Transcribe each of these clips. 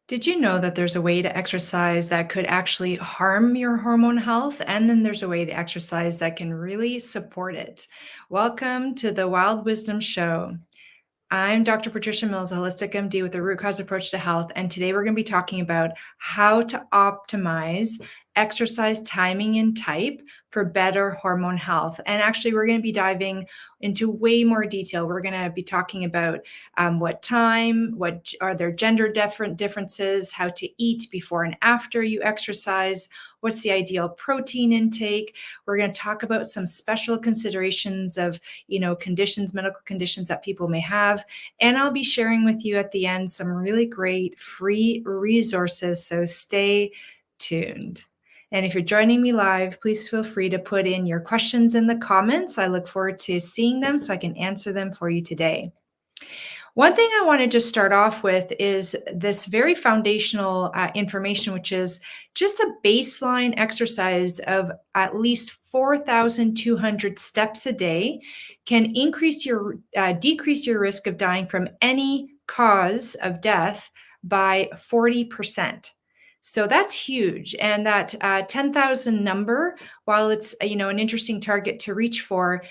Did you know that there's a way to exercise that could actually harm your hormone health? And then there's a way to exercise that can really support it. Welcome to the Wild Wisdom Show. I'm Dr. Patricia Mills, a holistic MD with a root cause approach to health. And today we're going to be talking about how to optimize exercise timing and type for better hormone health. And actually, we're going to be diving into way more detail. We're going to be talking about what time, what are there gender differences, how to eat before and after you exercise, what's the ideal protein intake. We're going to talk about some special considerations of conditions, medical conditions that people may have. And I'll be sharing with you at the end some really great free resources. So stay tuned. And if you're joining me live, please feel free to put in your questions in the comments. I look forward to seeing them so I can answer them for you today. One thing I want to just start off with is this very foundational information, which is just a baseline exercise of at least 4,200 steps a day can decrease your risk of dying from any cause of death by 40%. So that's huge. And that 10,000 number, while it's an interesting target to reach for,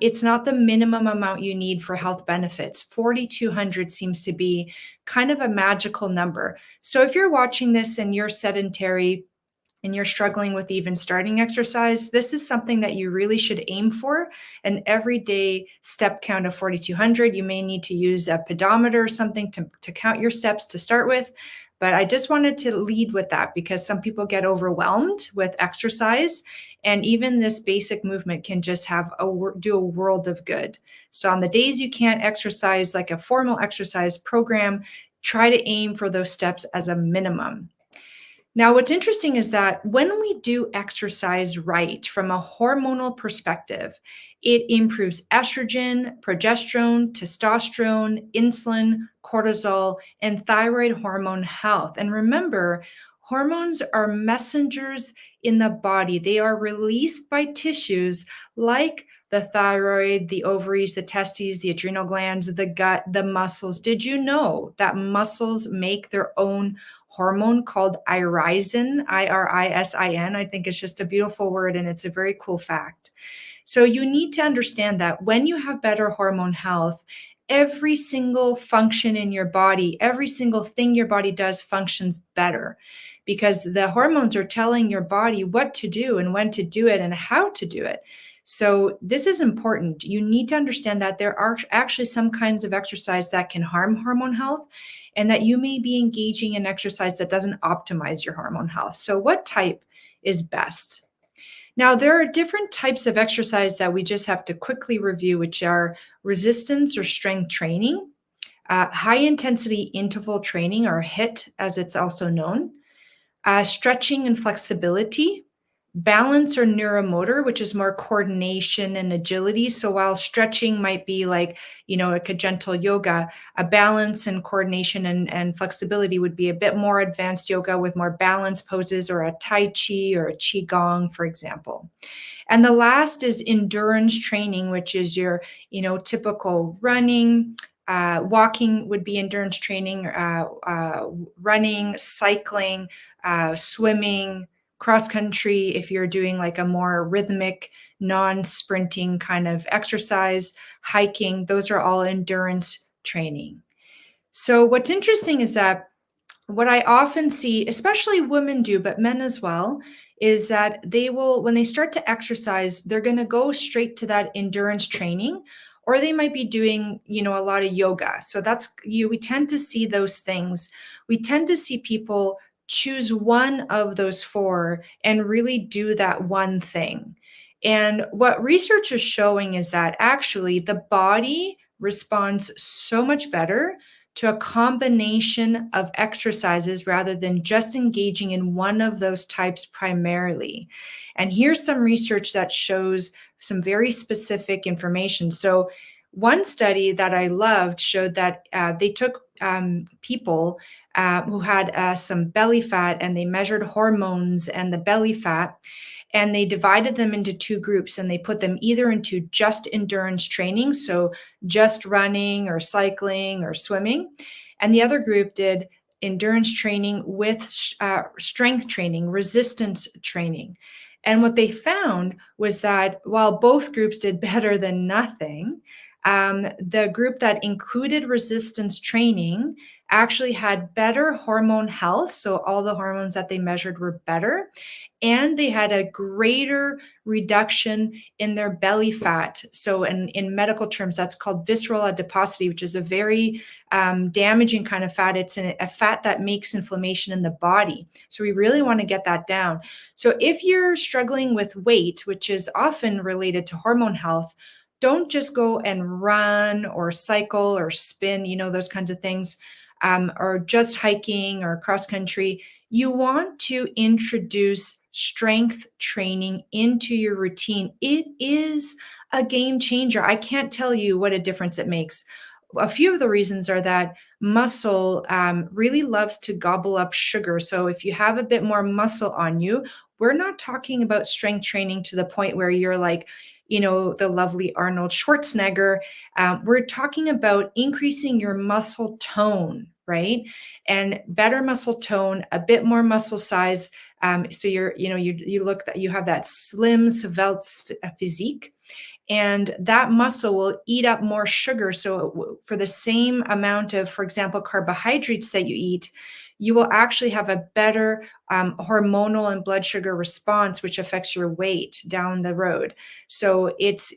it's not the minimum amount you need for health benefits. 4,200 seems to be kind of a magical number. So if you're watching this and you're sedentary and you're struggling with even starting exercise, this is something that you really should aim for. An everyday step count of 4,200. You may need to use a pedometer or something to count your steps to start with. But I just wanted to lead with that because some people get overwhelmed with exercise, and even this basic movement can just do a world of good. So on the days you can't exercise like a formal exercise program, try to aim for those steps as a minimum. Now, what's interesting is that when we do exercise right from a hormonal perspective, it improves estrogen, progesterone, testosterone, insulin, cortisol, and thyroid hormone health. And remember, hormones are messengers in the body. They are released by tissues like the thyroid, the ovaries, the testes, the adrenal glands, the gut, the muscles. Did you know that muscles make their own hormone called irisin, I-R-I-S-I-N? I think it's just a beautiful word and it's a very cool fact. So you need to understand that when you have better hormone health, every single function in your body, every single thing your body does functions better because the hormones are telling your body what to do and when to do it and how to do it. So this is important. You need to understand that there are actually some kinds of exercise that can harm hormone health and that you may be engaging in exercise that doesn't optimize your hormone health. So what type is best? Now, there are different types of exercise that we just have to quickly review, which are resistance or strength training, high intensity interval training, or HIIT as it's also known, stretching and flexibility, balance or neuromotor, which is more coordination and agility. So while stretching might be like a gentle yoga, a balance and coordination and flexibility would be a bit more advanced yoga with more balanced poses, or a Tai Chi or a Qigong, for example. And the last is endurance training, which is your typical running. Walking would be endurance training, running, cycling, swimming, cross country, if you're doing like a more rhythmic, non-sprinting kind of exercise, hiking, those are all endurance training. So what's interesting is that what I often see, especially women do, but men as well, is that they will, when they start to exercise, they're going to go straight to that endurance training, or they might be doing, a lot of yoga. So we tend to see those things. We tend to see people choose one of those four and really do that one thing. And what research is showing is that actually the body responds so much better to a combination of exercises rather than just engaging in one of those types primarily. And here's some research that shows some very specific information. So one study that I loved showed that they took people who had some belly fat, and they measured hormones and the belly fat, and they divided them into two groups, and they put them either into just endurance training, so just running or cycling or swimming, and the other group did endurance training with strength training, resistance training. And what they found was that while both groups did better than nothing, the group that included resistance training actually had better hormone health. So all the hormones that they measured were better. And they had a greater reduction in their belly fat. So, in medical terms, that's called visceral adiposity, which is a very damaging kind of fat. It's a fat that makes inflammation in the body. So, we really want to get that down. So, if you're struggling with weight, which is often related to hormone health, don't just go and run or cycle or spin, those kinds of things, or just hiking or cross country. You want to introduce strength training into your routine. It is a game changer. I can't tell you what a difference it makes. A few of the reasons are that muscle really loves to gobble up sugar. So if you have a bit more muscle on you, we're not talking about strength training to the point where you're like, the lovely Arnold Schwarzenegger. We're talking about increasing your muscle tone, right? And better muscle tone, a bit more muscle size. So you look that you have that slim, svelte physique, and that muscle will eat up more sugar. So for the same amount of, for example, carbohydrates that you eat, you will actually have a better hormonal and blood sugar response, which affects your weight down the road. So it's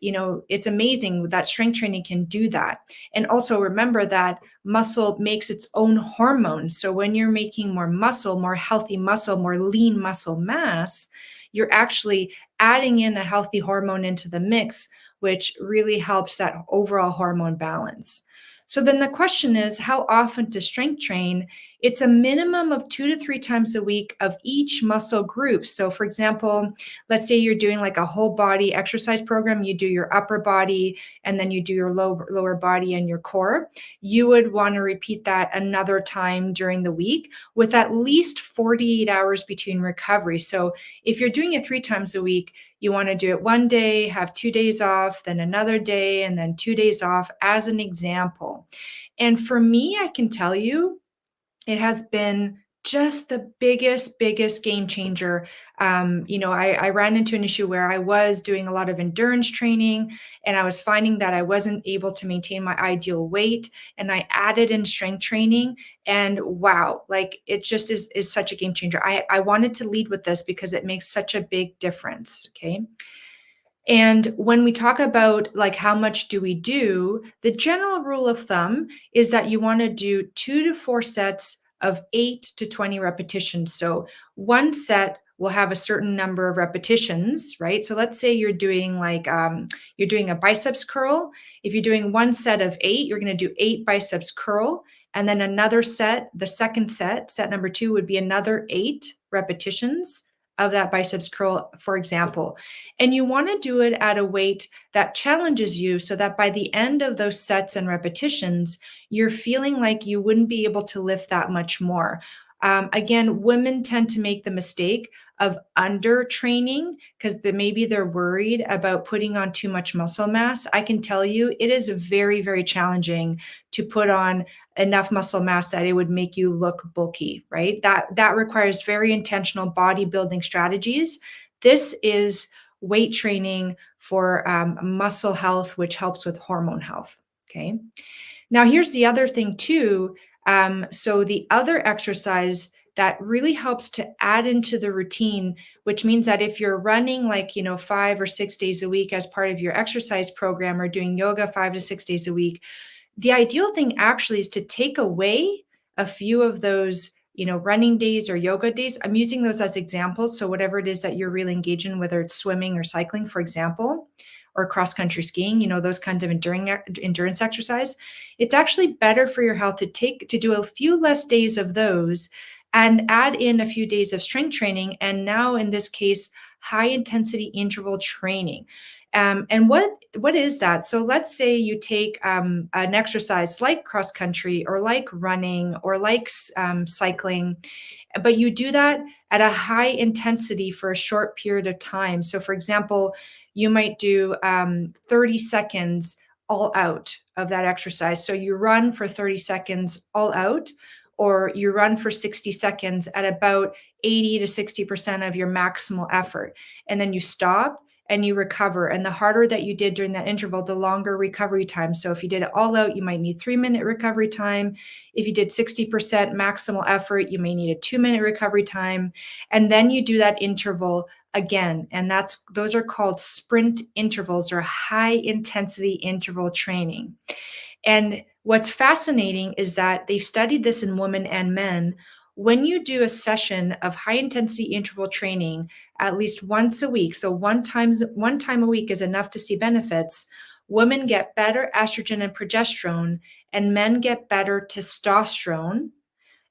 amazing that strength training can do that. And also remember that muscle makes its own hormones. So when you're making more muscle, more healthy muscle, more lean muscle mass, you're actually adding in a healthy hormone into the mix, which really helps that overall hormone balance. So then the question is, how often to strength train? It's a minimum of 2 to 3 times a week of each muscle group. So for example, let's say you're doing like a whole body exercise program, you do your upper body and then you do your lower body and your core. You would want to repeat that another time during the week with at least 48 hours between recovery. So if you're doing it 3 times a week, you want to do it one day, have 2 days off, then another day, and then 2 days off as an example. And for me, I can tell you, it has been just the biggest game changer. I ran into an issue where I was doing a lot of endurance training and I was finding that I wasn't able to maintain my ideal weight. And I added in strength training and wow, like it just is such a game changer. I wanted to lead with this because it makes such a big difference. Okay. And when we talk about like how much do we do, the general rule of thumb is that you want to do 2 to 4 sets of 8 to 20 repetitions. So one set will have a certain number of repetitions, right? So let's say you're doing you're doing a biceps curl. If you're doing one set of 8, you're going to do 8 biceps curl, and then another set, the second set number 2 would be another 8 repetitions of that biceps curl, for example. And you want to do it at a weight that challenges you so that by the end of those sets and repetitions, you're feeling like you wouldn't be able to lift that much more. Again, women tend to make the mistake of under training because maybe they're worried about putting on too much muscle mass. I can tell you it is very challenging to put on enough muscle mass that it would make you look bulky, right? That requires very intentional bodybuilding strategies. This is weight training for muscle health, which helps with hormone health. Okay. Now, here's the other thing too. So the other exercise that really helps to add into the routine, which means that if you're running 5 or 6 days a week as part of your exercise program or doing yoga 5 to 6 days a week, the ideal thing actually is to take away a few of those running days or yoga days. I'm using those as examples. So whatever it is that you're really engaged in, whether it's swimming or cycling, for example, or cross country skiing, those kinds of endurance exercise, it's actually better for your health to do a few less days of those and add in a few days of strength training. And now in this case, high intensity interval training. And what is that? So let's say you take an exercise like cross country or like running or like cycling, but you do that at a high intensity for a short period of time. So for example, you might do 30 seconds all out of that exercise. So you run for 30 seconds all out or you run for 60 seconds at about 80 to 60% of your maximal effort. And then you stop and you recover. And the harder that you did during that interval, the longer recovery time. So if you did it all out, you might need 3-minute recovery time. If you did 60% maximal effort, you may need a 2-minute recovery time. And then you do that interval again. And those are called sprint intervals or high intensity interval training. And what's fascinating is that they've studied this in women and men. When you do a session of high intensity interval training at least once a week, so one time a week is enough to see benefits, women get better estrogen and progesterone, and men get better testosterone.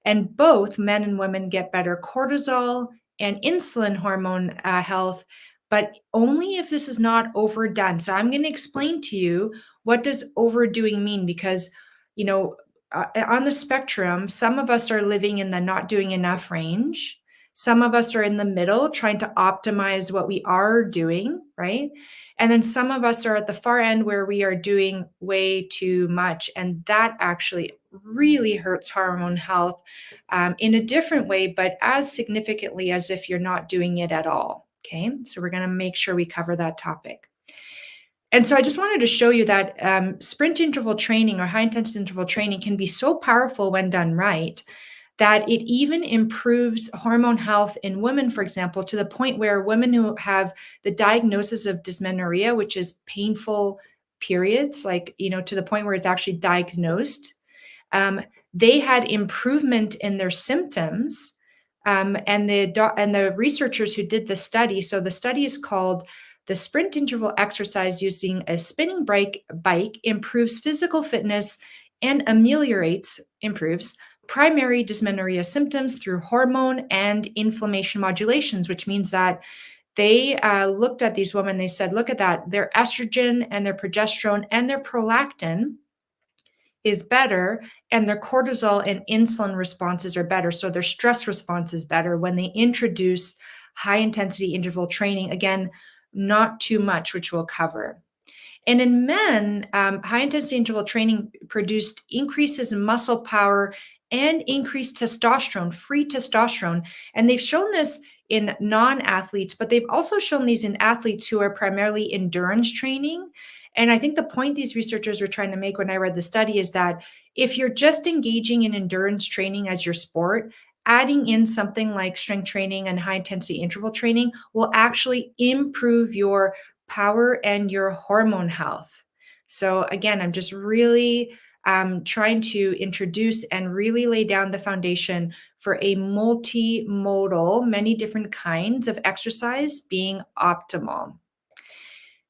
And both men and women get better cortisol and insulin hormone health, but only if this is not overdone. So I'm going to explain to you, what does overdoing mean? Because, you know, on the spectrum, some of us are living in the not doing enough range. Some of us are in the middle trying to optimize what we are doing, right? And then some of us are at the far end where we are doing way too much. And that actually really hurts hormone health in a different way, but as significantly as if you're not doing it at all. Okay, so we're going to make sure we cover that topic. And so I just wanted to show you that sprint interval training or high intensity interval training can be so powerful when done right, that it even improves hormone health in women, for example, to the point where women who have the diagnosis of dysmenorrhea, which is painful periods, like, to the point where it's actually diagnosed, um, they had improvement in their symptoms. And the researchers who did the study, so the study is called the sprint interval exercise using a spinning bike improves physical fitness and improves primary dysmenorrhea symptoms through hormone and inflammation modulations, which means that they looked at these women. They said, look at that, their estrogen and their progesterone and their prolactin is better, and their cortisol and insulin responses are better. So their stress response is better when they introduce high intensity interval training. Again, not too much, which we'll cover. And in men, high intensity interval training produced increases in muscle power and increased testosterone, free testosterone. And they've shown this in non-athletes, but they've also shown these in athletes who are primarily endurance training. And I think the point these researchers were trying to make when I read the study is that if you're just engaging in endurance training as your sport, adding in something like strength training and high intensity interval training will actually improve your power and your hormone health. So again, I'm just really trying to introduce and really lay down the foundation for a multimodal, many different kinds of exercise being optimal.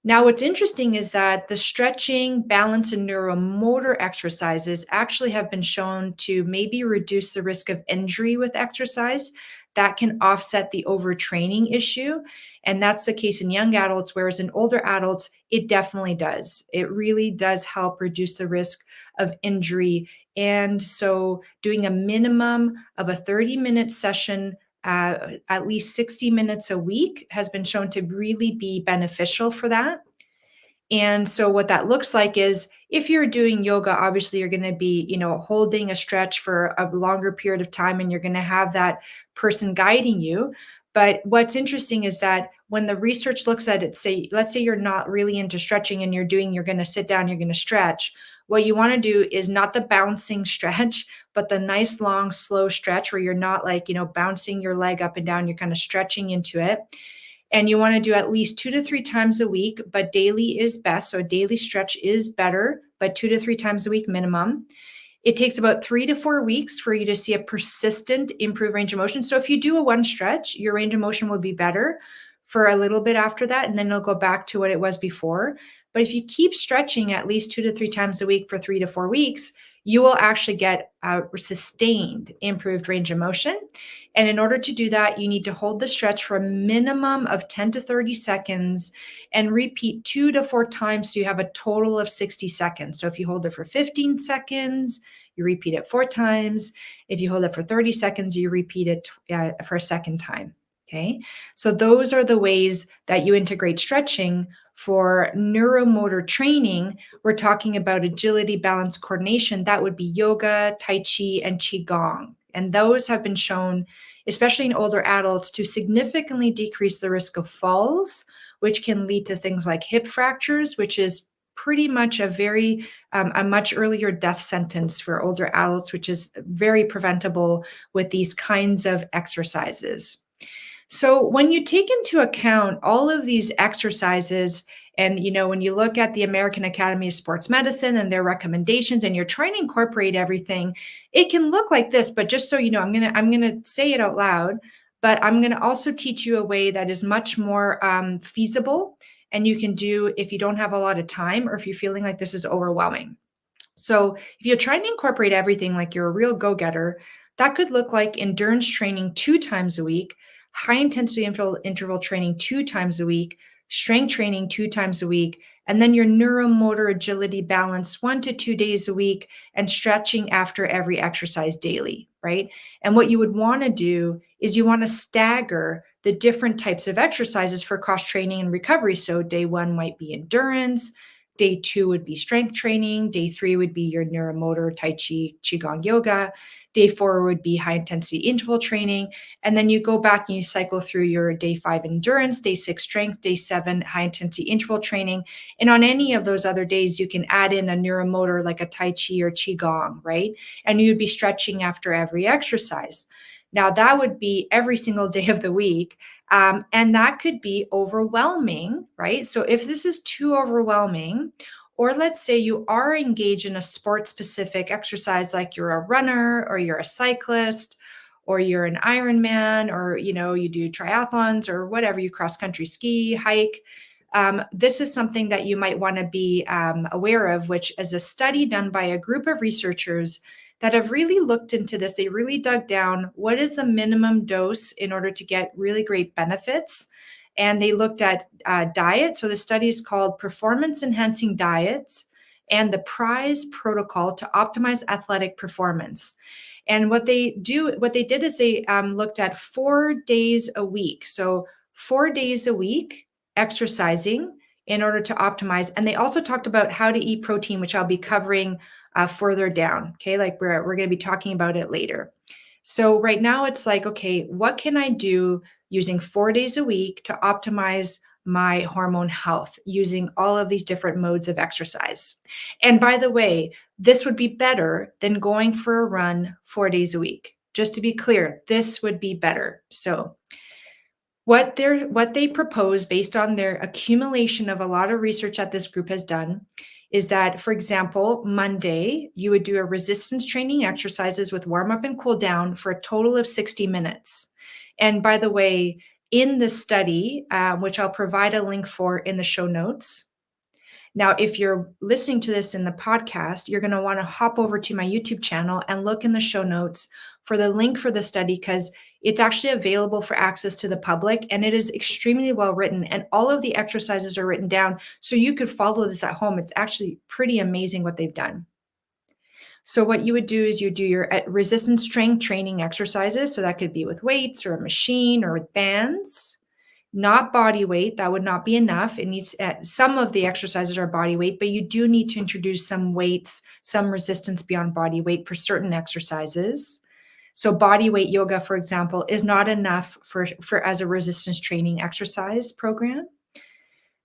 Now, what's interesting is that the stretching, balance, and neuromotor exercises actually have been shown to maybe reduce the risk of injury with exercise. That can offset the overtraining issue. And that's the case in young adults, whereas in older adults, it definitely does. It really does help reduce the risk of injury. And so, doing a minimum of a 30-minute session at least 60 minutes a week has been shown to really be beneficial for that. And so what that looks like is, if you're doing yoga, obviously you're going to be, holding a stretch for a longer period of time, and you're going to have that person guiding you. But what's interesting is that when the research looks at it, let's say you're not really into stretching and you're going to sit down, you're going to stretch. What you want to do is not the bouncing stretch, but the nice, long, slow stretch where you're not like, bouncing your leg up and down, you're kind of stretching into it. And you want to do at least 2 to 3 times a week, but daily is best. So daily stretch is better, but 2 to 3 times a week minimum. It takes about 3 to 4 weeks for you to see a persistent improved range of motion. So if you do a one stretch, your range of motion will be better for a little bit after that, and then it'll go back to what it was before. But if you keep stretching at least 2 to 3 times a week for 3 to 4 weeks, you will actually get a sustained improved range of motion. And in order to do that, you need to hold the stretch for a minimum of 10 to 30 seconds and repeat 2 to 4 times, so you have a total of 60 seconds. So if you hold it for 15 seconds, you repeat it 4 times. If you hold it for 30 seconds, you repeat it for a second time. Okay, so those are the ways that you integrate stretching For neuromotor training, we're talking about agility, balance, coordination. That would be yoga, Tai Chi, and Qigong. And those have been shown, especially in older adults, to significantly decrease the risk of falls, which can lead to things like hip fractures, which is pretty much a much earlier death sentence for older adults, which is very preventable with these kinds of exercises. So when you take into account all of these exercises, and when you look at the American Academy of Sports Medicine and their recommendations, and you're trying to incorporate everything, it can look like this. But just so you know, I'm gonna say it out loud, but I'm gonna also teach you a way that is much more feasible, and you can do if you don't have a lot of time or if you're feeling like this is overwhelming. So if you're trying to incorporate everything like you're a real go-getter, that could look like endurance training 2 times a week, high intensity interval training 2 times a week, strength training 2 times a week, and then your neuromotor agility balance 1 to 2 days a week, and stretching after every exercise daily, right? And what you would want to do is you want to stagger the different types of exercises for cross training and recovery. So day one might be endurance. Day two would be strength training. Day three would be your neuromotor, Tai Chi, Qigong yoga. Day four would be high intensity interval training. And then you go back and you cycle through your day five endurance, day six strength, day seven high intensity interval training. And on any of those other days, you can add in a neuromotor like a Tai Chi or Qigong, right? And you'd be stretching after every exercise. Now, that would be every single day of the week. And that could be overwhelming, right? So if this is too overwhelming, or let's say you are engaged in a sport specific exercise, like you're a runner or you're a cyclist or you're an Ironman, or you do triathlons or whatever, you cross country ski, hike. This is something that you might want to be aware of, which is a study done by a group of researchers that have really looked into this. They really dug down what is the minimum dose in order to get really great benefits. And they looked at diet. So the study is called Performance Enhancing Diets and the PRIZE Protocol to Optimize Athletic Performance. And what they did is they looked at 4 days a week. So 4 days a week exercising in order to optimize. And they also talked about how to eat protein, which I'll be covering further down. Okay, like we're going to be talking about it later. So right now it's like, okay, what can I do using 4 days a week to optimize my hormone health using all of these different modes of exercise? And by the way, this would be better than going for a run 4 days a week. Just to be clear, this would be better. So what they propose, based on their accumulation of a lot of research that this group has done, is that, for example, Monday, you would do a resistance training exercises with warm up and cool down for a total of 60 minutes. And by the way, in the study, which I'll provide a link for in the show notes. Now, if you're listening to this in the podcast, you're going to want to hop over to my YouTube channel and look in the show notes for the link for the study, because it's actually available for access to the public, and it is extremely well written, and all of the exercises are written down so you could follow this at home. It's actually pretty amazing what they've done. So what you would do is you do your resistance strength training exercises. So that could be with weights or a machine or with bands. Not body weight. That would not be enough. It needs some of the exercises are body weight, but you do need to introduce some weights, some resistance beyond body weight for certain exercises. So body weight yoga, for example, is not enough for as a resistance training exercise program.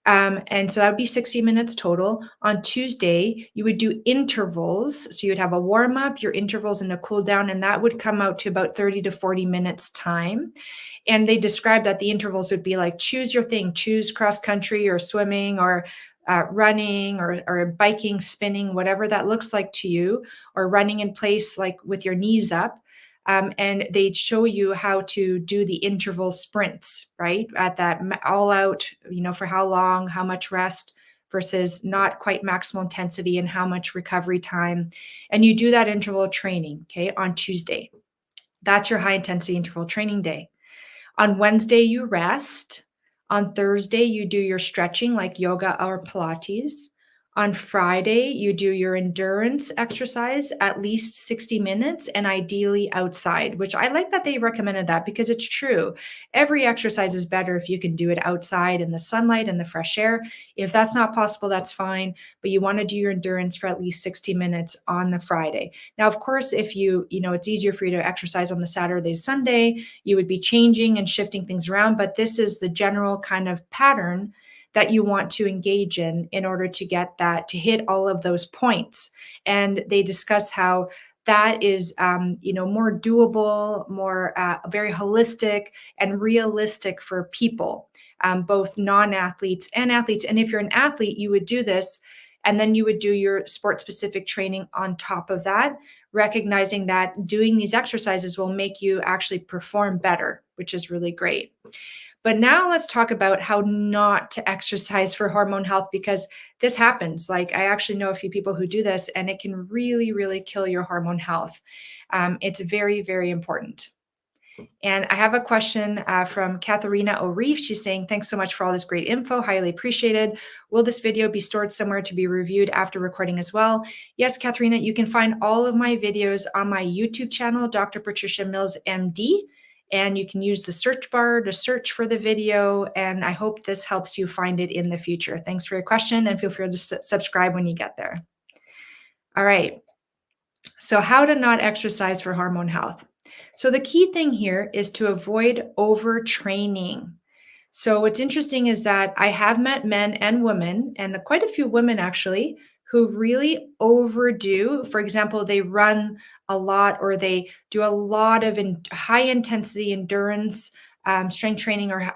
And so that would be 60 minutes total. On Tuesday, you would do intervals. So you would have a warm up, your intervals, and a cool down, and that would come out to about 30 to 40 minutes time. And they described that the intervals would be like, choose your thing, choose cross country or swimming or running or biking, spinning, whatever that looks like to you, or running in place like with your knees up. And they'd show you how to do the interval sprints, right? At that all out, for how long, how much rest versus not quite maximal intensity, and how much recovery time. And you do that interval training, okay, on Tuesday. That's your high intensity interval training day. On Wednesday, you rest. On Thursday, you do your stretching like yoga or Pilates. On Friday, you do your endurance exercise, at least 60 minutes, and ideally outside, which I like that they recommended that because it's true. Every exercise is better if you can do it outside in the sunlight and the fresh air. If that's not possible, that's fine, but you want to do your endurance for at least 60 minutes on the Friday. Now, of course, if it's easier for you to exercise on the Saturday, Sunday, you would be changing and shifting things around, but this is the general kind of pattern that you want to engage in order to get that to hit all of those points. And they discuss how that is more doable, more very holistic and realistic for people, both non-athletes and athletes. And if you're an athlete, you would do this, and then you would do your sport specific training on top of that, recognizing that doing these exercises will make you actually perform better, which is really great. But now let's talk about how not to exercise for hormone health, because this happens. Like, I actually know a few people who do this, and it can really, really kill your hormone health. It's very, very important. And I have a question from Katharina O'Reef. She's saying, thanks so much for all this great info. Highly appreciated. Will this video be stored somewhere to be reviewed after recording as well? Yes, Katharina, you can find all of my videos on my YouTube channel, Dr. Patricia Mills, MD. And you can use the search bar to search for the video. And I hope this helps you find it in the future. Thanks for your question, and feel free to subscribe when you get there. All right. So how to not exercise for hormone health. So the key thing here is to avoid overtraining. So what's interesting is that I have met men and women, and quite a few women actually, who really overdo. For example, they run a lot, or they do a lot of high intensity endurance strength training, or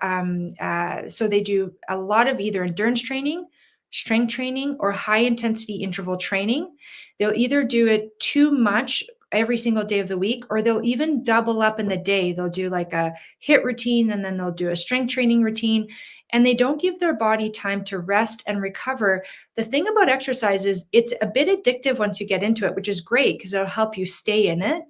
so they do a lot of either endurance training, strength training, or high intensity interval training. They'll either do it too much every single day of the week, or they'll even double up in the day. They'll do like a HIIT routine, and then they'll do a strength training routine, and they don't give their body time to rest and recover. The thing about exercise is it's a bit addictive once you get into it, which is great because it'll help you stay in it.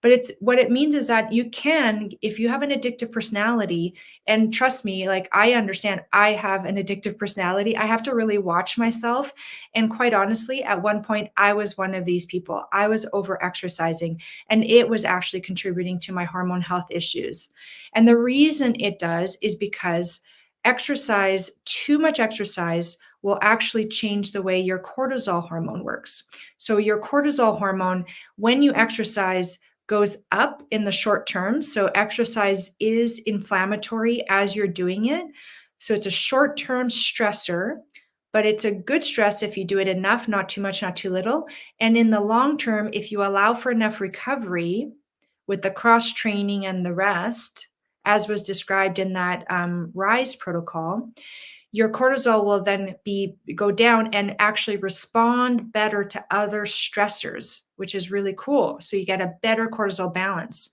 But it's what it means is that you can, if you have an addictive personality, and trust me, like, I understand I have an addictive personality, I have to really watch myself. And quite honestly, at one point, I was one of these people. I was over exercising, and it was actually contributing to my hormone health issues. And the reason it does is because exercise, too much exercise, will actually change the way your cortisol hormone works. So your cortisol hormone, when you exercise, goes up in the short term. So exercise is inflammatory as you're doing it. So it's a short-term stressor, but it's a good stress if you do it enough, not too much, not too little. And in the long term, if you allow for enough recovery with the cross training and the rest, as was described in that RISE protocol, your cortisol will then go down and actually respond better to other stressors, which is really cool. So you get a better cortisol balance.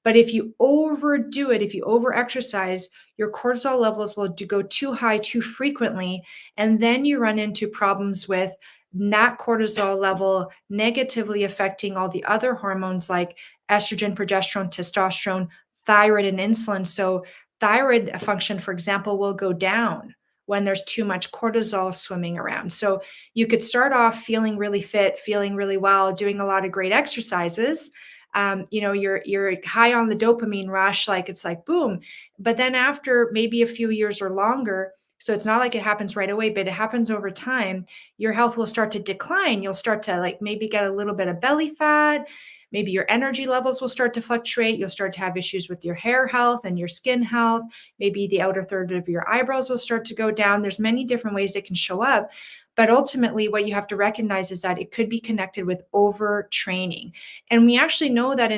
But if you overdo it, if you overexercise, your cortisol levels will go too high too frequently, and then you run into problems with that cortisol level negatively affecting all the other hormones like estrogen, progesterone, testosterone, thyroid, and insulin. So thyroid function, for example, will go down when there's too much cortisol swimming around. So you could start off feeling really fit, feeling really well, doing a lot of great exercises. You're high on the dopamine rush, like it's like boom. But then after maybe a few years or longer, so it's not like it happens right away, but it happens over time, your health will start to decline. You'll start to like maybe get a little bit of belly fat. Maybe your energy levels will start to fluctuate. You'll start to have issues with your hair health and your skin health. Maybe the outer third of your eyebrows will start to go down. There's many different ways it can show up. But ultimately, what you have to recognize is that it could be connected with overtraining. And we actually know that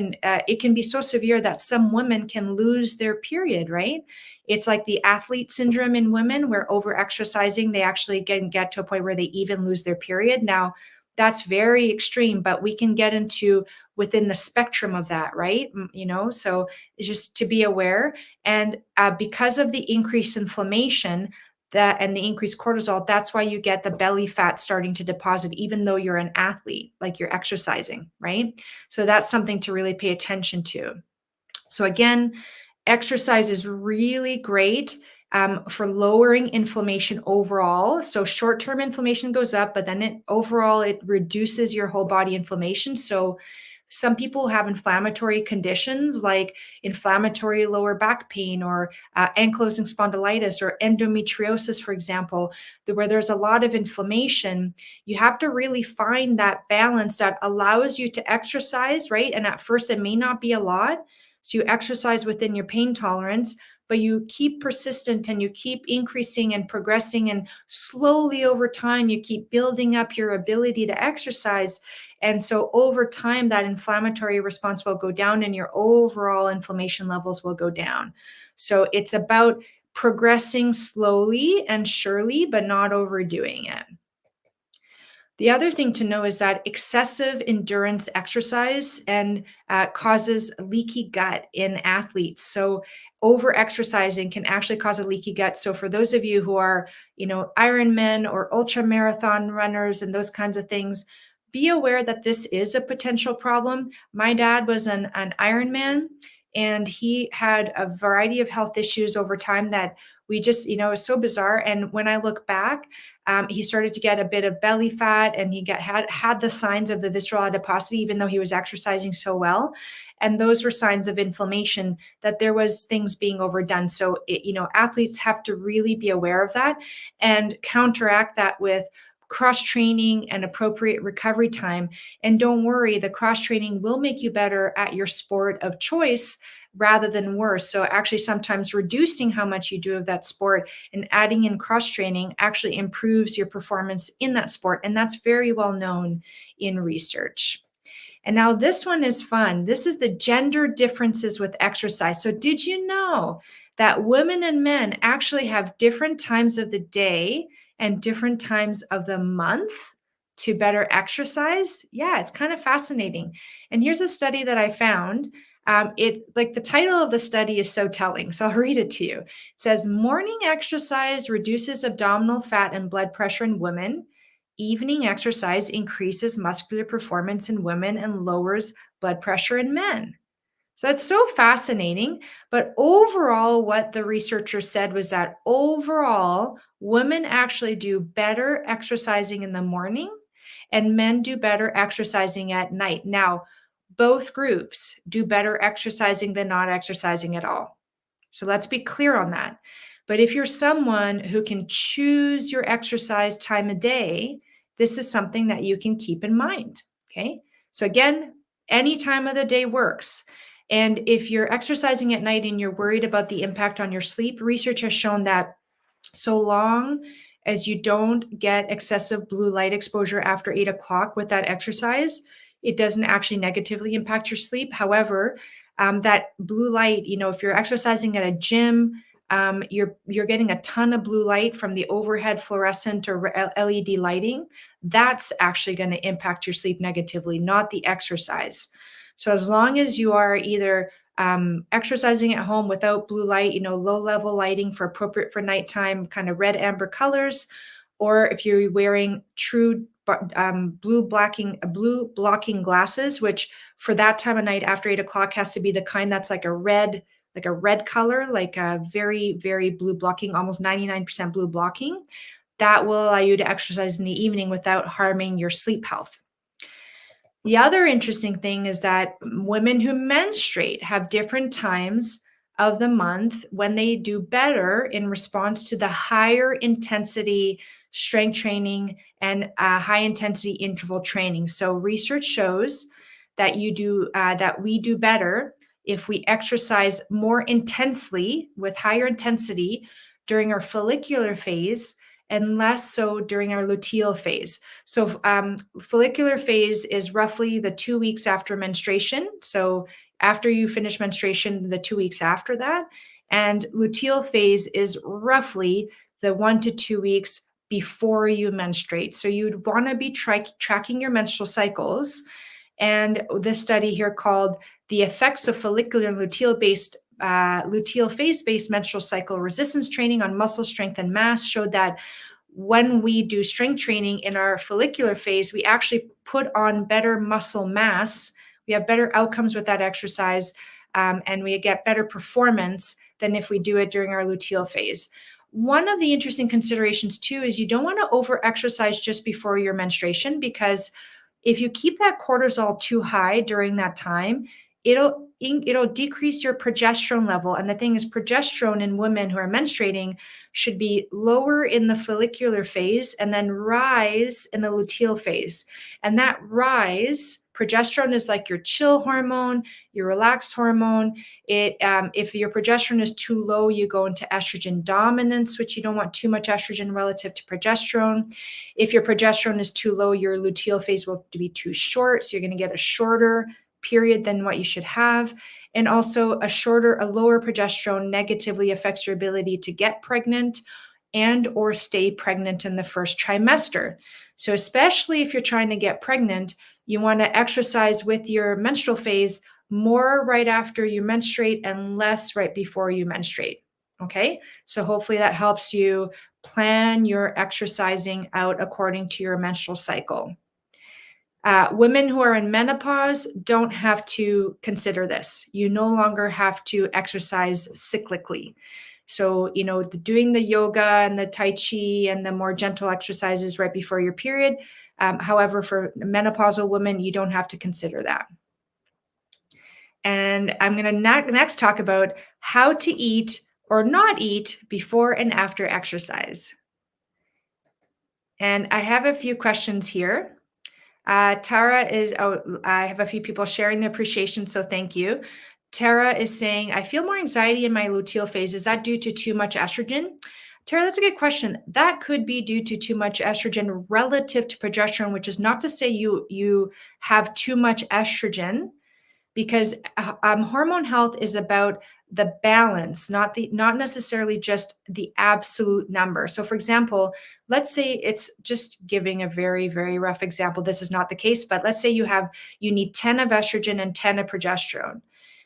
it can be so severe that some women can lose their period, right? It's like the athlete syndrome in women, where over-exercising, they actually can get to a point where they even lose their period. Now, that's very extreme, but we can get into within the spectrum of that, right? So just to be aware. And because of the increased inflammation, that and the increased cortisol, that's why you get the belly fat starting to deposit, even though you're an athlete, like you're exercising, right? So that's something to really pay attention to. So again, exercise is really great. for lowering inflammation overall. So short-term inflammation goes up, but then it reduces your whole body inflammation. So some people have inflammatory conditions like inflammatory lower back pain or ankylosing spondylitis or endometriosis, for example, where there's a lot of inflammation. You have to really find that balance that allows you to exercise, right? And at first, it may not be a lot. So you exercise within your pain tolerance, but you keep persistent and you keep increasing and progressing, and slowly over time, you keep building up your ability to exercise. And so over time, that inflammatory response will go down and your overall inflammation levels will go down. So it's about progressing slowly and surely, but not overdoing it. The other thing to know is that excessive endurance exercise and causes leaky gut in athletes. So over exercising can actually cause a leaky gut. So for those of you who are, Ironmen or ultra marathon runners and those kinds of things, be aware that this is a potential problem. My dad was an Ironman, and he had a variety of health issues over time that we just, it was so bizarre. And when I look back, he started to get a bit of belly fat, and he had the signs of the visceral adiposity, even though he was exercising so well. And those were signs of inflammation, that there was things being overdone. So, athletes have to really be aware of that and counteract that with cross training and appropriate recovery time. And don't worry, the cross training will make you better at your sport of choice rather than worse. So actually sometimes reducing how much you do of that sport and adding in cross training actually improves your performance in that sport. And that's very well known in research. And now this one is fun. This is the gender differences with exercise. So did you know that women and men actually have different times of the day and different times of the month to better exercise? Yeah, it's kind of fascinating. And here's a study that I found. The title of the study is so telling. So I'll read it to you. It says, morning exercise reduces abdominal fat and blood pressure in women. Evening exercise increases muscular performance in women and lowers blood pressure in men. So that's so fascinating. But overall, what the researchers said was that overall, women actually do better exercising in the morning and men do better exercising at night. Now, both groups do better exercising than not exercising at all. So let's be clear on that. But if you're someone who can choose your exercise time of day, this is something that you can keep in mind. Okay. So again, any time of the day works. And if you're exercising at night and you're worried about the impact on your sleep, research has shown that so long as you don't get excessive blue light exposure after 8 o'clock with that exercise, it doesn't actually negatively impact your sleep. However, that blue light, if you're exercising at a gym, you're getting a ton of blue light from the overhead fluorescent or LED lighting. That's actually going to impact your sleep negatively, not the exercise. So as long as you are either exercising at home without blue light, low level lighting for appropriate for nighttime, kind of red amber colors, or if you're wearing true blue blocking glasses, which for that time of night after 8 o'clock has to be the kind that's like a red color, like a very, very blue blocking, almost 99% blue blocking. That will allow you to exercise in the evening without harming your sleep health. The other interesting thing is that women who menstruate have different times of the month when they do better in response to the higher intensity strength training and high intensity interval training. So research shows that we do better if we exercise more intensely with higher intensity during our follicular phase and less so during our luteal phase. So follicular phase is roughly the 2 weeks after menstruation. So after you finish menstruation, the 2 weeks after that. And luteal phase is roughly the 1 to 2 weeks before you menstruate. So you'd want to be tracking your menstrual cycles. And this study here called The Effects of Follicular and Luteal phase-based menstrual cycle resistance training on muscle strength and mass showed that when we do strength training in our follicular phase, we actually put on better muscle mass. We have better outcomes with that exercise and we get better performance than if we do it during our luteal phase. One of the interesting considerations too is you don't want to over exercise just before your menstruation, because if you keep that cortisol too high during that time, it'll decrease your progesterone level. And the thing is, progesterone in women who are menstruating should be lower in the follicular phase and then rise in the luteal phase. And that rise, progesterone is like your chill hormone, your relax hormone. If your progesterone is too low, you go into estrogen dominance, which you don't want too much estrogen relative to progesterone. If your progesterone is too low, your luteal phase will be too short, so you're going to get a shorter period than what you should have. And also a lower progesterone negatively affects your ability to get pregnant and or stay pregnant in the first trimester. So especially if you're trying to get pregnant, you want to exercise with your menstrual phase more right after you menstruate and less right before you menstruate. Okay, so hopefully that helps you plan your exercising out according to your menstrual cycle. Women who are in menopause don't have to consider this. You no longer have to exercise cyclically. So, doing the yoga and the Tai Chi and the more gentle exercises right before your period. However, for menopausal women, you don't have to consider that. And I'm going to next talk about how to eat or not eat before and after exercise. And I have a few questions here. Tara I have a few people sharing their appreciation, so thank you. Tara is saying, I feel more anxiety in my luteal phase. Is that due to too much estrogen? Tara, that's a good question. That could be due to too much estrogen relative to progesterone, which is not to say you have too much estrogen, because hormone health is about the balance, not necessarily just the absolute number. So for example, let's say, it's just giving a very, very rough example. This is not the case, but let's say you need 10 of estrogen and 10 of progesterone.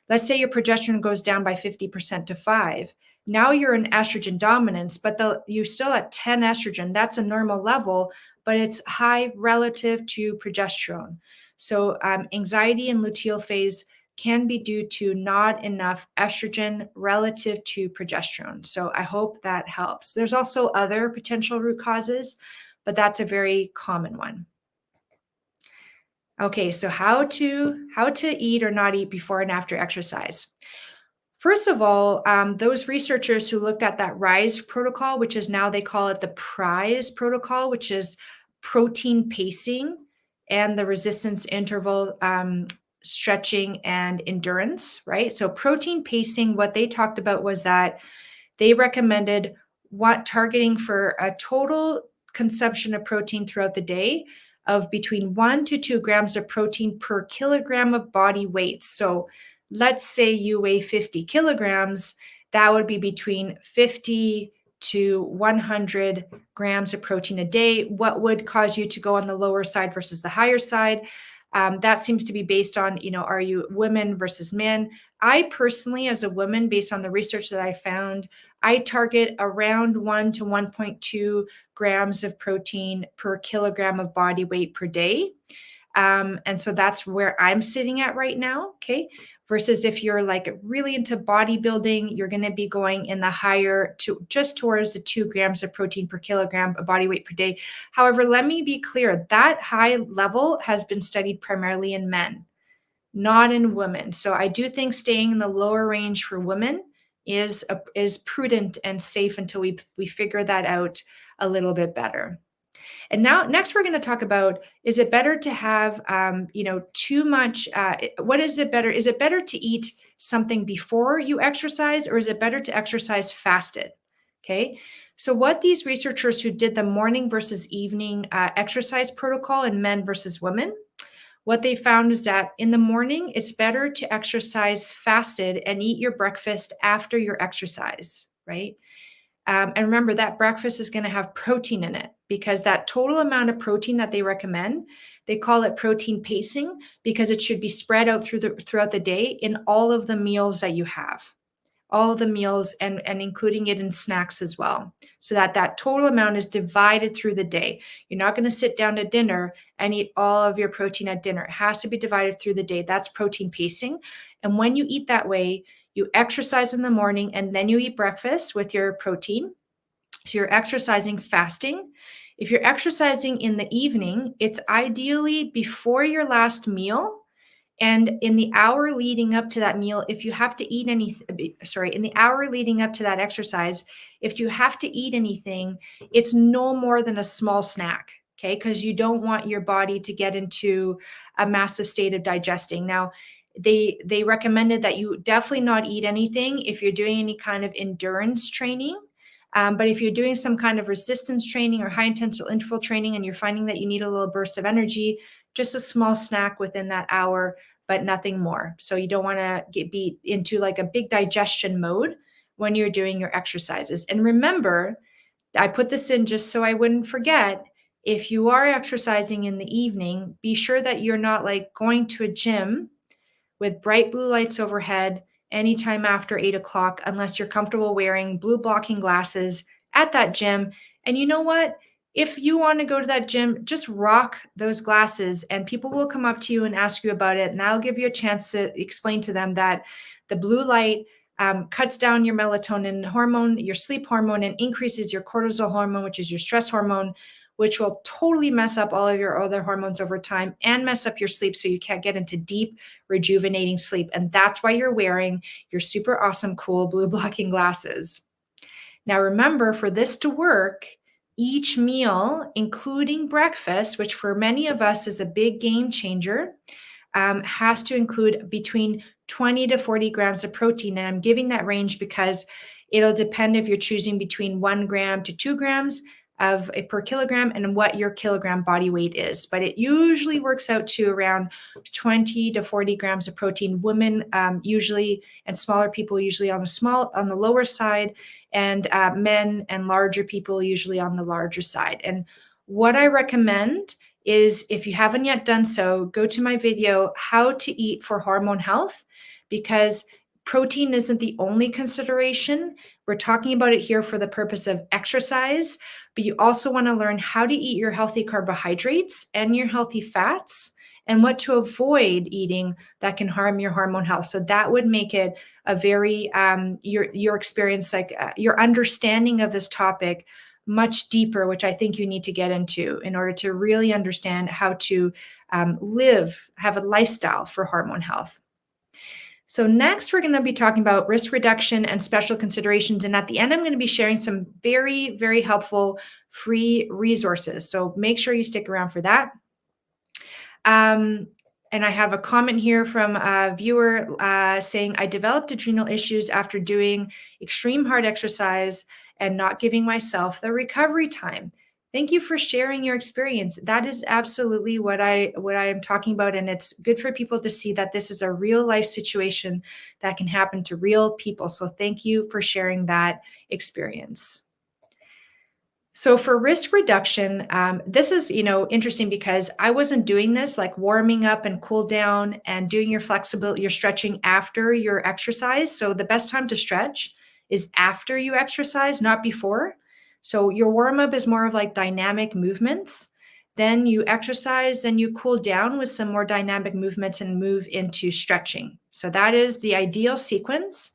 Let's say your progesterone goes down by 50% to 5. Now you're in estrogen dominance, but you're still at 10 estrogen. That's a normal level, but it's high relative to progesterone. So anxiety in luteal phase can be due to not enough estrogen relative to progesterone. So I hope that helps. There's also other potential root causes, but that's a very common one. Okay, so how to eat or not eat before and after exercise. First of all, those researchers who looked at that RISE protocol, which is now they call it the PRISE protocol, which is protein pacing and the resistance interval stretching and endurance, right? So protein pacing, what they talked about was that they recommended targeting for a total consumption of protein throughout the day of between 1 to 2 grams of protein per kilogram of body weight. So let's say you weigh 50 kilograms, that would be between 50 to 100 grams of protein a day. What would cause you to go on the lower side versus the higher side? That seems to be based on, are you women versus men? I personally, as a woman, based on the research that I found, I target around 1 to 1.2 grams of protein per kilogram of body weight per day. And so that's where I'm sitting at right now. Okay. Versus if you're like really into bodybuilding, you're going to be going in the higher to just towards the 2 grams of protein per kilogram of body weight per day. However, let me be clear, that high level has been studied primarily in men, not in women. So I do think staying in the lower range for women is prudent and safe until we figure that out a little bit better. And now, next, we're going to talk about, is it better to have, too much? What is it better? Is it better to eat something before you exercise, or is it better to exercise fasted? Okay. So what these researchers who did the morning versus evening exercise protocol in men versus women, what they found is that in the morning, it's better to exercise fasted and eat your breakfast after your exercise, right? And remember that breakfast is going to have protein in it, because that total amount of protein that they recommend, they call it protein pacing, because it should be spread out throughout the day in all of the meals that you have. all the meals and including it in snacks as well, so that that total amount is divided through the day. You're not going to sit down to dinner and eat all of your protein at dinner. It has to be divided through the day. That's protein pacing. And when you eat that way, you exercise in the morning and then you eat breakfast with your protein. So you're exercising fasting. If you're exercising in the evening, it's ideally before your last meal and in the hour leading up to that meal, if you have to eat in the hour leading up to that exercise, if you have to eat anything, it's no more than a small snack, okay? Because you don't want your body to get into a massive state of digesting. Now, they recommended that you definitely not eat anything if you're doing any kind of endurance training. But if you're doing some kind of resistance training or high intensity interval training and you're finding that you need a little burst of energy, just a small snack within that hour, but nothing more. So you don't want to be into like a big digestion mode when you're doing your exercises. And remember, I put this in just so I wouldn't forget. If you are exercising in the evening, be sure that you're not like going to a gym with bright blue lights overhead anytime after 8 o'clock, unless you're comfortable wearing blue blocking glasses at that gym. And you know what? If you want to go to that gym, just rock those glasses and people will come up to you and ask you about it. And that'll give you a chance to explain to them that the blue light cuts down your melatonin hormone, your sleep hormone, and increases your cortisol hormone, which is your stress hormone, which will totally mess up all of your other hormones over time and mess up your sleep so you can't get into deep, rejuvenating sleep. And that's why you're wearing your super awesome, cool blue blocking glasses. Now, remember, for this to work, each meal, including breakfast, which for many of us is a big game changer, has to include between 20 to 40 grams of protein. And I'm giving that range because it'll depend if you're choosing between 1 gram to 2 grams of per kilogram and what your kilogram body weight is. But it usually works out to around 20 to 40 grams of protein. Women usually, and smaller people usually on the lower side, and men and larger people usually on the larger side. And what I recommend is, if you haven't yet done so, go to my video, How to Eat for Hormone Health, because protein isn't the only consideration. We're talking about it here for the purpose of exercise, but you also want to learn how to eat your healthy carbohydrates and your healthy fats and what to avoid eating that can harm your hormone health. So that would make it a very, your experience, like your understanding of this topic much deeper, which I think you need to get into in order to really understand how to have a lifestyle for hormone health. So next, we're going to be talking about risk reduction and special considerations. And at the end, I'm going to be sharing some very, very helpful free resources. So make sure you stick around for that. And I have a comment here from a viewer saying, I developed adrenal issues after doing extreme hard exercise and not giving myself the recovery time. Thank you for sharing your experience. That is absolutely what I am talking about. And it's good for people to see that this is a real life situation that can happen to real people. So thank you for sharing that experience. So for risk reduction, this is, interesting because I wasn't doing this, like warming up and cool down and doing your flexibility, your stretching after your exercise. So the best time to stretch is after you exercise, not before. So your warm up is more of like dynamic movements. Then you exercise, then you cool down with some more dynamic movements and move into stretching. So that is the ideal sequence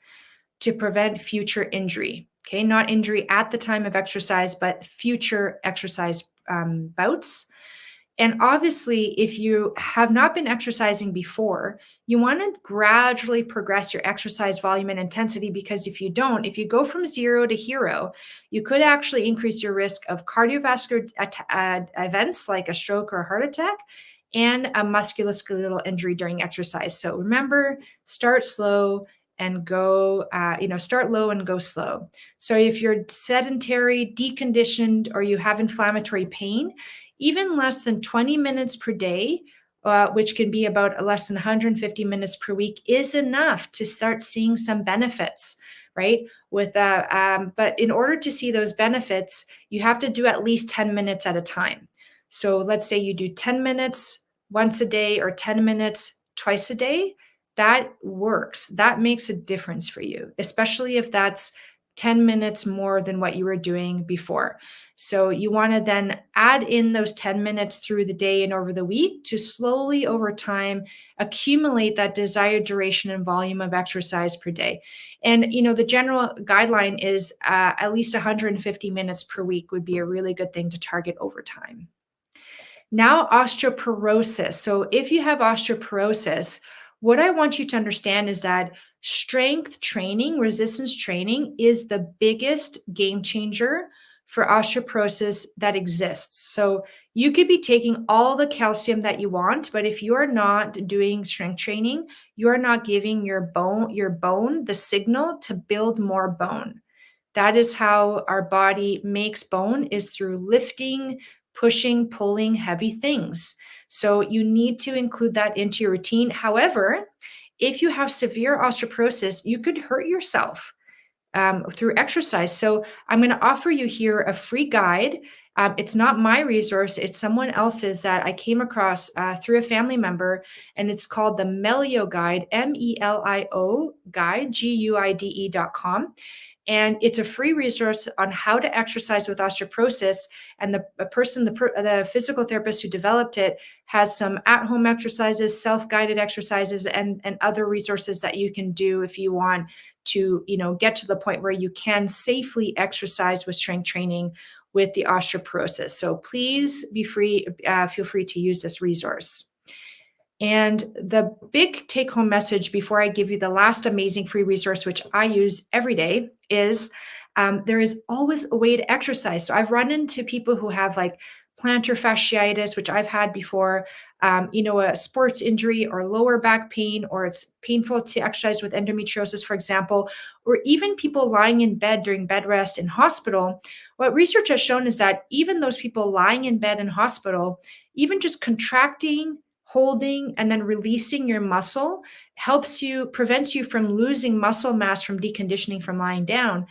to prevent future injury. Okay, not injury at the time of exercise, but future exercise bouts. And obviously, if you have not been exercising before, you want to gradually progress your exercise volume and intensity, because if you don't, if you go from 0 to hero, you could actually increase your risk of cardiovascular events like a stroke or a heart attack and a musculoskeletal injury during exercise. So remember, start slow and go, start low and go slow. So if you're sedentary, deconditioned, or you have inflammatory pain, even less than 20 minutes per day, which can be about less than 150 minutes per week, is enough to start seeing some benefits, right? But in order to see those benefits, you have to do at least 10 minutes at a time. So let's say you do 10 minutes once a day or 10 minutes twice a day. that works. That makes a difference for you, especially if that's 10 minutes more than what you were doing before. So you want to then add in those 10 minutes through the day and over the week to slowly over time accumulate that desired duration and volume of exercise per day. And the general guideline is at least 150 minutes per week would be a really good thing to target over time. Now, osteoporosis. So, if you have osteoporosis, what I want you to understand is that strength training, resistance training, is the biggest game changer for osteoporosis that exists. So, you could be taking all the calcium that you want, but if you're not doing strength training, you're not giving your bone the signal to build more bone. That is how our body makes bone, is through lifting, pushing, pulling heavy things. So you need to include that into your routine. However, if you have severe osteoporosis, you could hurt yourself through exercise. So I'm going to offer you here a free guide. It's not my resource, it's someone else's that I came across through a family member, and it's called the Melio Guide, Melio Guide, GUIDE.com. And it's a free resource on how to exercise with osteoporosis. And the physical therapist who developed it has some at-home exercises, self-guided exercises, and other resources that you can do if you want to, get to the point where you can safely exercise with strength training with the osteoporosis. So please feel free to use this resource. And the big take home message before I give you the last amazing free resource, which I use every day, is there is always a way to exercise. So I've run into people who have like plantar fasciitis, which I've had before, a sports injury or lower back pain, or it's painful to exercise with endometriosis, for example, or even people lying in bed during bed rest in hospital. What research has shown is that even those people lying in bed in hospital, even just contracting, holding, and then releasing your muscle prevents you from losing muscle mass from deconditioning from lying down.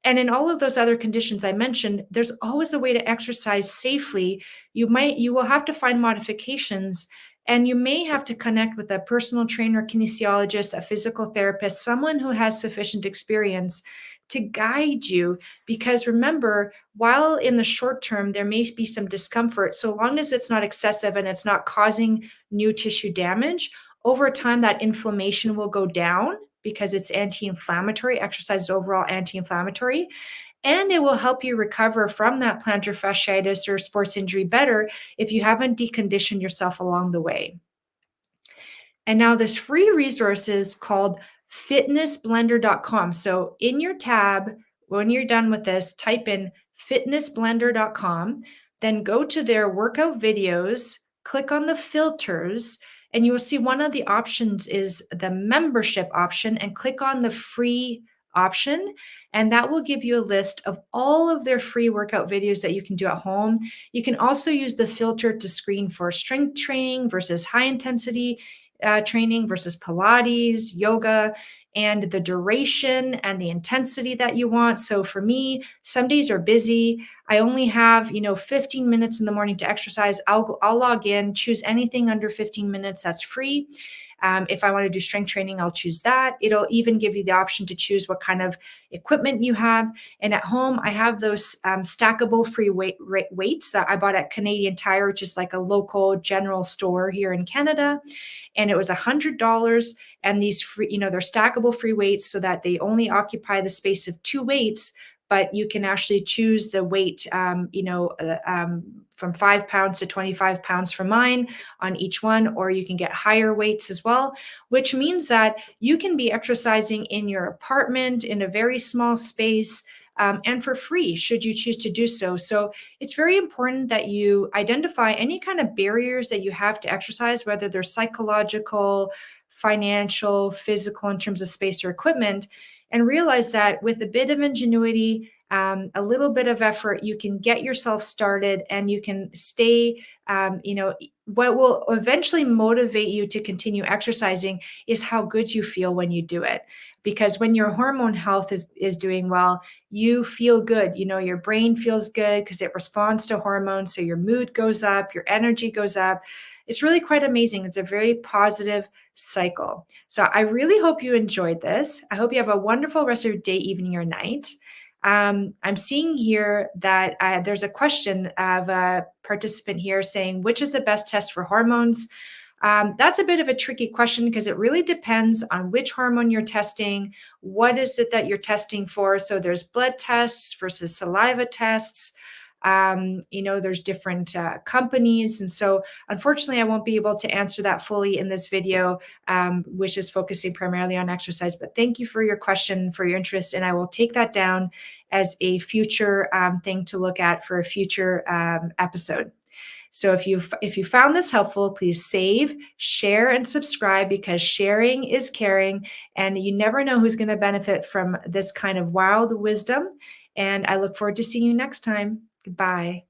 And in all of those other conditions I mentioned, there's always a way to exercise safely. You will have to find modifications, and you may have to connect with a personal trainer, kinesiologist, a physical therapist, someone who has sufficient experience to guide you. Because remember, while in the short term there may be some discomfort, so long as it's not excessive and it's not causing new tissue damage, over time that inflammation will go down because it's anti-inflammatory. Exercise is overall anti-inflammatory, and it will help you recover from that plantar fasciitis or sports injury better if you haven't deconditioned yourself along the way. And now this free resource is called fitnessblender.com. So in your tab, when you're done with this, type in fitnessblender.com, then go to their workout videos, click on the filters, and you will see one of the options is the membership option, and click on the free option. And that will give you a list of all of their free workout videos that you can do at home. You can also use the filter to screen for strength training versus high intensity training versus Pilates, yoga, and the duration and the intensity that you want. So for me, some days are busy. I only have, 15 minutes in the morning to exercise. I'll log in, choose anything under 15 minutes that's free. If I want to do strength training, I'll choose that. It'll even give you the option to choose what kind of equipment you have. And at home, I have those stackable free weights that I bought at Canadian Tire, which is like a local general store here in Canada. And it was $100. And these free, they're stackable free weights so that they only occupy the space of two weights, but you can actually choose the weight, from 5 pounds to 25 pounds for mine on each one, or you can get higher weights as well, which means that you can be exercising in your apartment in a very small space, and for free, should you choose to do so. So it's very important that you identify any kind of barriers that you have to exercise, whether they're psychological, financial, physical, in terms of space or equipment, and realize that with a bit of ingenuity, a little bit of effort, you can get yourself started, and you can stay. What will eventually motivate you to continue exercising is how good you feel when you do it. Because when your hormone health is doing well, you feel good. Your brain feels good because it responds to hormones. So your mood goes up, your energy goes up. it's really quite amazing. It's a very positive cycle. So I really hope you enjoyed this. I hope you have a wonderful rest of your day, evening, or night. I'm seeing here that there's a question of a participant here saying, which is the best test for hormones? That's a bit of a tricky question because it really depends on which hormone you're testing. What is it that you're testing for? So there's blood tests versus saliva tests. There's different companies. And so unfortunately, I won't be able to answer that fully in this video, which is focusing primarily on exercise. But thank you for your question, for your interest. And I will take that down as a future thing to look at for a future episode. So if you found this helpful, please save, share, and subscribe, because sharing is caring, and you never know who's going to benefit from this kind of wild wisdom. And I look forward to seeing you next time. Goodbye.